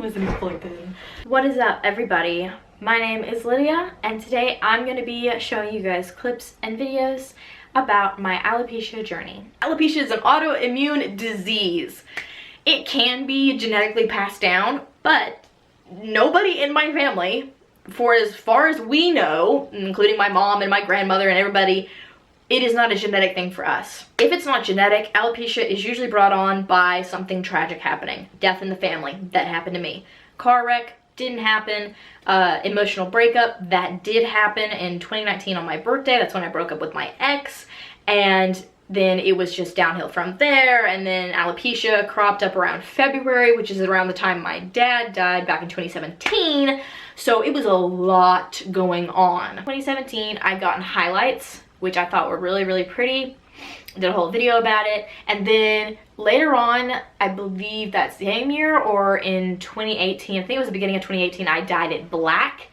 wasn't expected. What is up, everybody? My name is Lydia, and today I'm going to be showing you guys clips and videos about my alopecia journey. Alopecia is an autoimmune disease. It can be genetically passed down, but nobody in my family, for as far as we know, including my mom and my grandmother and everybody, it is not a genetic thing for us. If it's not genetic, alopecia is usually brought on by something tragic happening. Death in the family. That happened to me. Car wreck, didn't happen. Emotional breakup, that did happen in 2019 on my birthday. That's when I broke up with my ex. And then it was just downhill from there. And then alopecia cropped up around February, which is around the time my dad died back in 2017. So it was a lot going on. 2017, I got in highlights, which I thought were really, really pretty. Did a whole video about it. And then later on, I believe that same year or in 2018, I think it was the beginning of 2018, I dyed it black.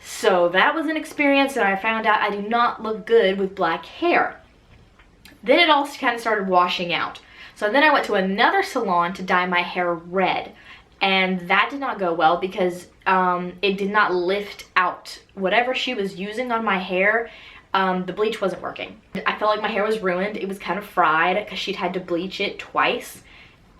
So that was an experience, and I found out I do not look good with black hair. Then it all kind of started washing out. So then I went to another salon to dye my hair red. And that did not go well because it did not lift out. Whatever she was using on my hair, the bleach wasn't working. I felt like my hair was ruined. It was kind of fried because she'd had to bleach it twice.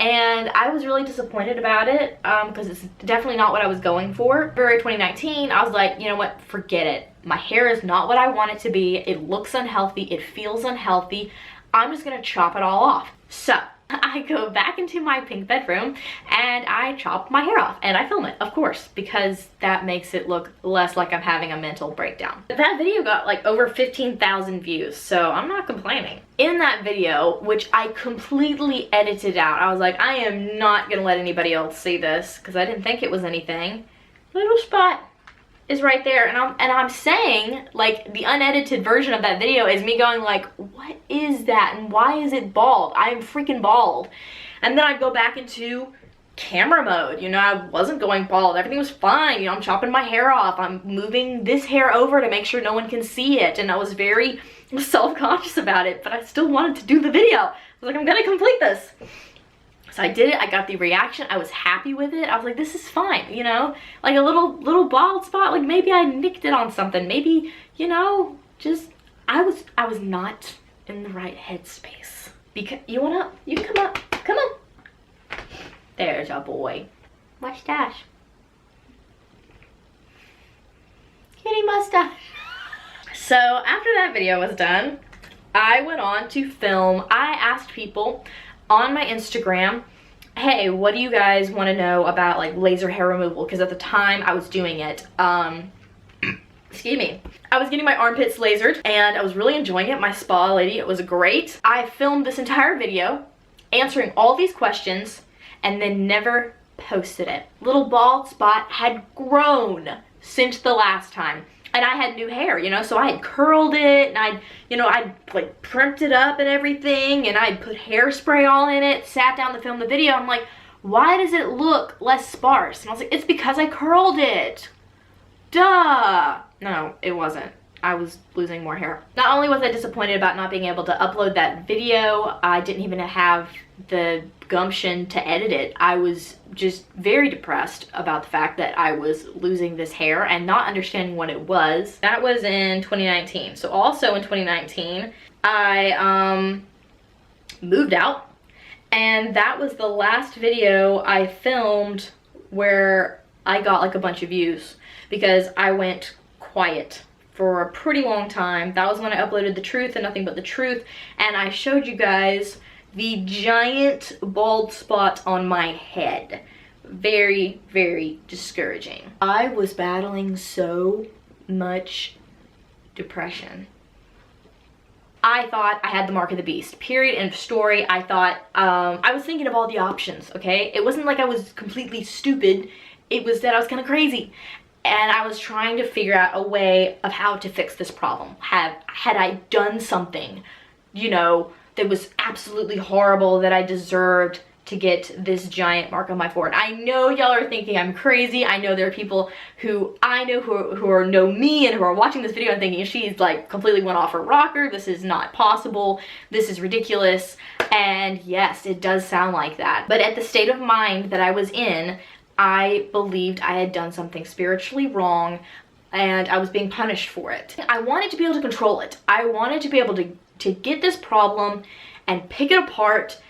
And I was really disappointed about it because it's definitely not what I was going for. February 2019, I was like, you know what, forget it. My hair is not what I want it to be. It looks unhealthy. It feels unhealthy. I'm just gonna chop it all off. So I go back into my pink bedroom and I chop my hair off and I film it, of course, because that makes it look less like I'm having a mental breakdown. That video got like over 15,000 views, so I'm not complaining. In that video, which I completely edited out, I was like, I am not gonna let anybody else see this because I didn't think it was anything. Little spot is right there, and I'm saying, like, the unedited version of that video is me going like, what is that and why is it bald? I'm freaking bald. And then I'd go back into camera mode. You know, I wasn't going bald. Everything was fine. You know, I'm chopping my hair off. I'm moving this hair over to make sure no one can see it. And I was very self-conscious about it, but I still wanted to do the video. I was like, I'm gonna complete this. So I did it, I got the reaction, I was happy with it. I was like, this is fine, you know? Like a little bald spot, like maybe I nicked it on something. Maybe, you know, just, I was not in the right headspace. Because, you can come up, come on. There's a boy. Mustache. Kitty mustache. So after that video was done, I went on to film. I asked people on my Instagram, hey, what do you guys want to know about like laser hair removal? Because at the time I was doing it, excuse me, I was getting my armpits lasered and I was really enjoying it. My spa lady, it was great. I filmed this entire video answering all these questions and then never posted it. Little bald spot had grown since the last time. And I had new hair, you know, so I had curled it and I'd like primped it up and everything, and I'd put hairspray all in it, sat down to film the video. I'm like, why does it look less sparse? And I was like, it's because I curled it. Duh. No, it wasn't. I was losing more hair. Not only was I disappointed about not being able to upload that video, I didn't even have the gumption to edit it. I was just very depressed about the fact that I was losing this hair and not understanding what it was. That was in 2019. So also in 2019, I moved out, and that was the last video I filmed where I got like a bunch of views because I went quiet for a pretty long time. That was when I uploaded The Truth and Nothing But the Truth, and I showed you guys the giant bald spot on my head. Very, very discouraging. I was battling so much depression. I thought I had the mark of the beast. Period, end of story. I thought, I was thinking of all the options, okay? It wasn't like I was completely stupid. It was that I was kind of crazy. And I was trying to figure out a way of how to fix this problem. Had I done something, you know, that was absolutely horrible that I deserved to get this giant mark on my forehead? I know y'all are thinking I'm crazy. I know there are people who I know who know me and who are watching this video and thinking she's like completely went off her rocker. This is not possible. This is ridiculous. And yes, it does sound like that. But at the state of mind that I was in, I believed I had done something spiritually wrong and I was being punished for it. I wanted to be able to control it. I wanted to be able to get this problem and pick it apart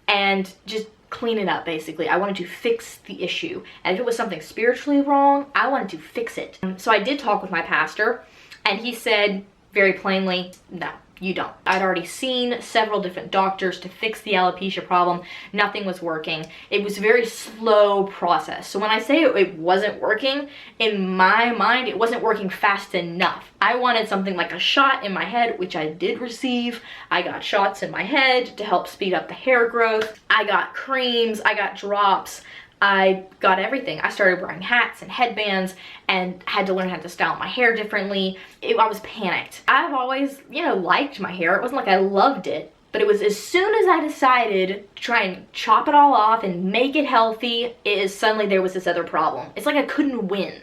and just clean it up, basically. I wanted to fix the issue. And if it was something spiritually wrong, I wanted to fix it. So I did talk with my pastor, and he said very plainly, no, you don't. I'd already seen several different doctors to fix the alopecia problem. Nothing was working. It was a very slow process. So when I say it wasn't working, in my mind, it wasn't working fast enough. I wanted something like a shot in my head, which I did receive. I got shots in my head to help speed up the hair growth. I got creams, I got drops. I got everything. I started wearing hats and headbands and had to learn how to style my hair differently. I was panicked. I've always, liked my hair. It wasn't like I loved it, but it was as soon as I decided to try and chop it all off and make it healthy, suddenly there was this other problem. It's like I couldn't win.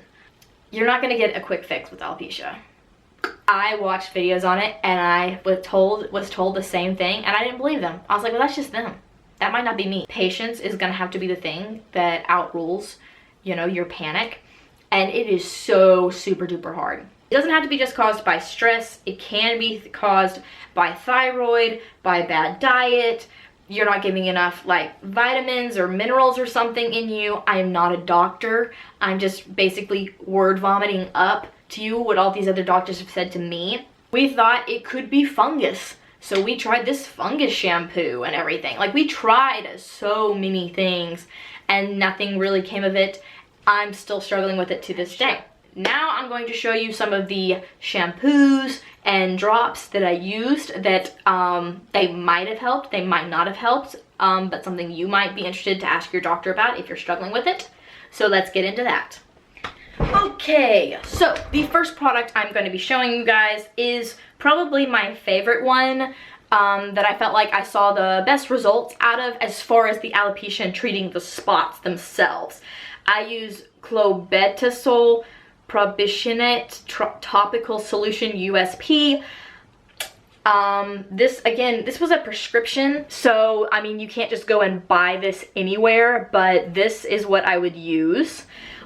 You're not gonna get a quick fix with alopecia. I watched videos on it and I was told the same thing, and I didn't believe them. I was like, well, that's just them. That might not be me. Patience is gonna have to be the thing that outrules, your panic. And it is so super duper hard. It doesn't have to be just caused by stress. It can be caused by thyroid, by bad diet. You're not getting enough vitamins or minerals or something in you. I am not a doctor. I'm just basically word vomiting up to you what all these other doctors have said to me. We thought it could be fungus. So we tried this fungus shampoo and everything. We tried so many things and nothing really came of it. I'm still struggling with it to this day. Now I'm going to show you some of the shampoos and drops that I used that they might have helped, they might not have helped, but something you might be interested to ask your doctor about if you're struggling with it. So let's get into that. Okay, so the first product I'm going to be showing you guys is probably my favorite one that I felt like I saw the best results out of as far as the alopecia and treating the spots themselves. I use clobetasol probitionate topical solution USP. This was a prescription, so I mean you can't just go and buy this anywhere, but this is what I would use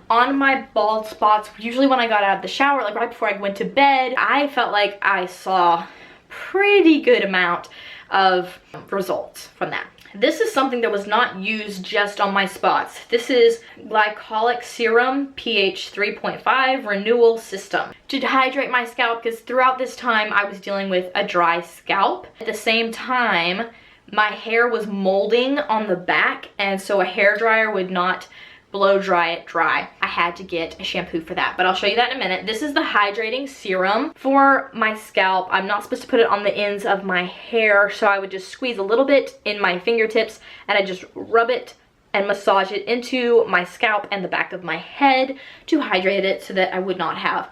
on my bald spots. Usually when I got out of the shower, right before I went to bed, I felt like I saw pretty good amount of results from that. This is something that was not used just on my spots. This is glycolic serum pH 3.5 renewal system to hydrate my scalp, because throughout this time I was dealing with a dry scalp. At the same time, my hair was molding on the back, and so a hair dryer would not blow dry it dry. I had to get a shampoo for that, but I'll show you that in a minute. This is the hydrating serum for my scalp. I'm not supposed to put it on the ends of my hair, so I would just squeeze a little bit in my fingertips and I just rub it and massage it into my scalp and the back of my head to hydrate it so that I would not have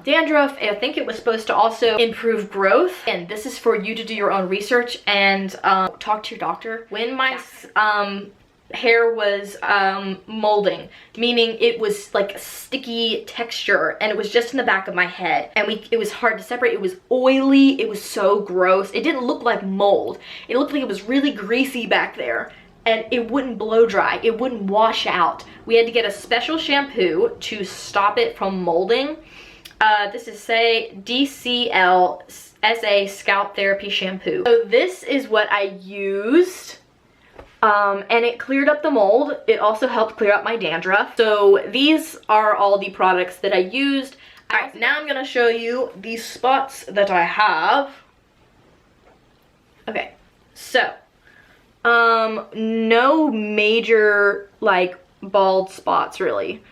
dandruff. I think it was supposed to also improve growth, and this is for you to do your own research and talk to your doctor. When my hair was molding, meaning it was like a sticky texture, and it was just in the back of my head, and it was hard to separate. It was oily, it was so gross. It didn't look like mold. It looked like it was really greasy back there, and it wouldn't blow dry. It wouldn't wash out. We had to get a special shampoo to stop it from molding. This is DCL SA Scalp Therapy Shampoo. So this is what I used. And it cleared up the mold. It also helped clear up my dandruff. So these are all the products that I used. Alright, now I'm gonna show you the spots that I have. Okay, so no major bald spots really.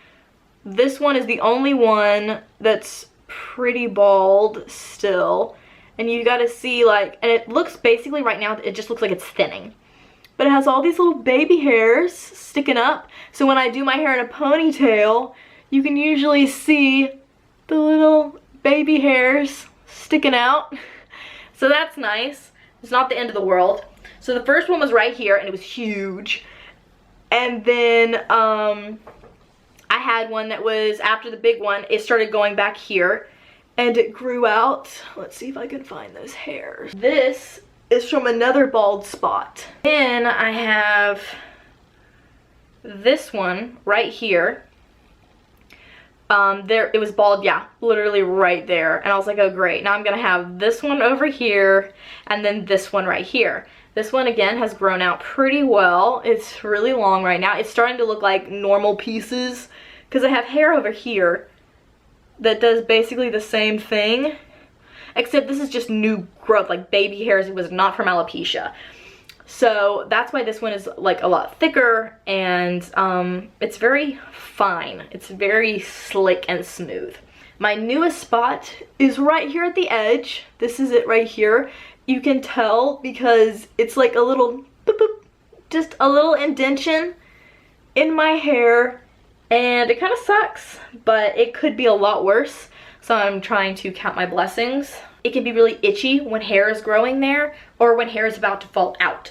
This one is the only one that's pretty bald still, and you gotta see and it looks basically right now, it just looks like it's thinning. But it has all these little baby hairs sticking up. So when I do my hair in a ponytail, you can usually see the little baby hairs sticking out. So that's nice. It's not the end of the world. So the first one was right here, and it was huge. And then I had one that was after the big one. It started going back here, and it grew out. Let's see if I can find those hairs. This is from another bald spot. Then I have this one right here, it was bald, yeah, literally right there. And I was like, oh great, now I'm gonna have this one over here and then this one right here. This one again has grown out pretty well. It's really long right now. It's starting to look like normal pieces because I have hair over here that does basically the same thing, except this is just new growth, like baby hairs. It was not from alopecia. So that's why this one is like a lot thicker, and it's very fine. It's very slick and smooth. My newest spot is right here at the edge. This is it right here. You can tell because it's like a little boop, boop, just a little indentation in my hair, and it kind of sucks, but it could be a lot worse. So I'm trying to count my blessings. It can be really itchy when hair is growing there or when hair is about to fall out.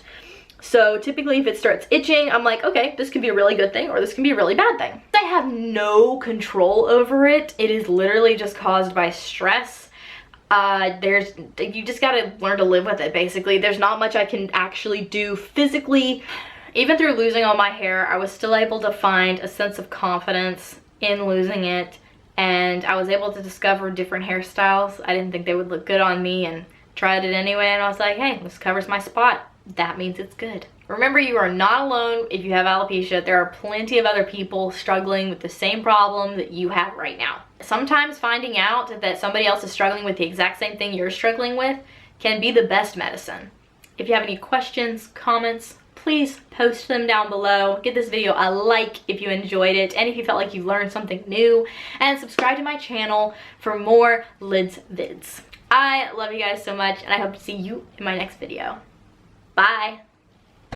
So typically if it starts itching, I'm like, okay, this could be a really good thing or this can be a really bad thing. I have no control over it. It is literally just caused by stress. You just gotta learn to live with it, basically. There's not much I can actually do physically. Even through losing all my hair, I was still able to find a sense of confidence in losing it. And I was able to discover different hairstyles. I didn't think they would look good on me and tried it anyway. And I was like, hey, this covers my spot. That means it's good. Remember, you are not alone if you have alopecia. There are plenty of other people struggling with the same problem that you have right now. Sometimes finding out that somebody else is struggling with the exact same thing you're struggling with can be the best medicine. If you have any questions, comments, please post them down below. Give this video a like if you enjoyed it and if you felt like you learned something new, and subscribe to my channel for more lids vids. I love you guys so much, and I hope to see you in my next video. Bye.